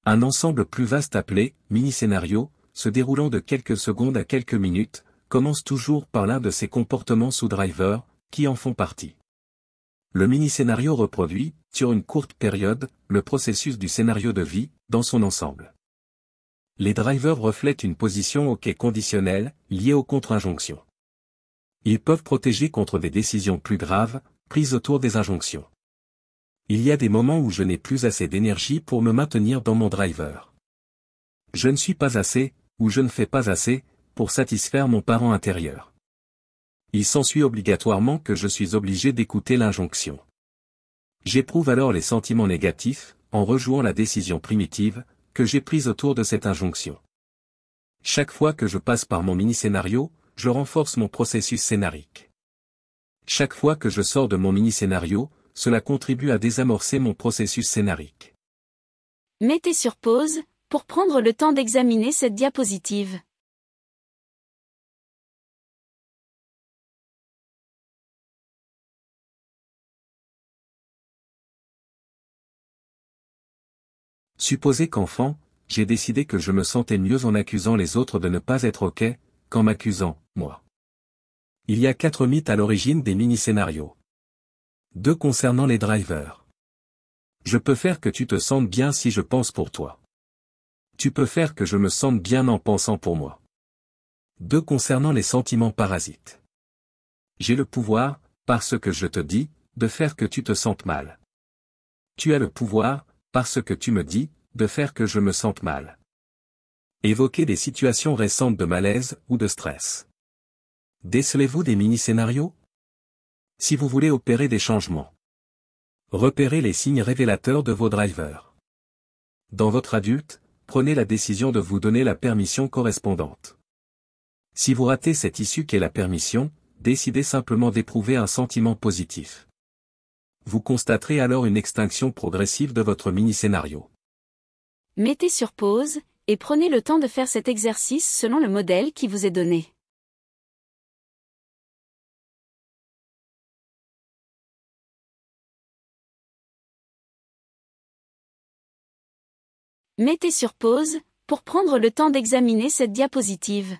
Un ensemble plus vaste appelé « mini-scénario », se déroulant de quelques secondes à quelques minutes, commence toujours par l'un de ces comportements sous driver, qui en font partie. Le mini-scénario reproduit, sur une courte période, le processus du scénario de vie, dans son ensemble. Les drivers reflètent une position OK conditionnelle, liée aux contre-injonctions. Ils peuvent protéger contre des décisions plus graves, prises autour des injonctions. Il y a des moments où je n'ai plus assez d'énergie pour me maintenir dans mon driver. Je ne suis pas assez, ou je ne fais pas assez, pour satisfaire mon parent intérieur. Il s'ensuit obligatoirement que je suis obligé d'écouter l'injonction. J'éprouve alors les sentiments négatifs, en rejouant la décision primitive, que j'ai prise autour de cette injonction. Chaque fois que je passe par mon mini-scénario, je renforce mon processus scénarique. Chaque fois que je sors de mon mini-scénario, cela contribue à désamorcer mon processus scénarique. Mettez sur pause, pour prendre le temps d'examiner cette diapositive. Supposez qu'enfant, j'ai décidé que je me sentais mieux en accusant les autres de ne pas être OK, qu'en m'accusant, moi. Il y a 4 mythes à l'origine des mini-scénarios. 2 concernant les drivers. Je peux faire que tu te sentes bien si je pense pour toi. Tu peux faire que je me sente bien en pensant pour moi. 2 concernant les sentiments parasites. J'ai le pouvoir, parce que je te dis, de faire que tu te sentes mal. Tu as le pouvoir, parce que tu me dis, de faire que je me sente mal. Évoquez des situations récentes de malaise ou de stress. Décelez-vous des mini-scénarios? Si vous voulez opérer des changements, repérez les signes révélateurs de vos drivers. Dans votre adulte, prenez la décision de vous donner la permission correspondante. Si vous ratez cette issue qu'est la permission, décidez simplement d'éprouver un sentiment positif. Vous constaterez alors une extinction progressive de votre mini-scénario. Mettez sur pause, et prenez le temps de faire cet exercice selon le modèle qui vous est donné. Mettez sur pause, pour prendre le temps d'examiner cette diapositive.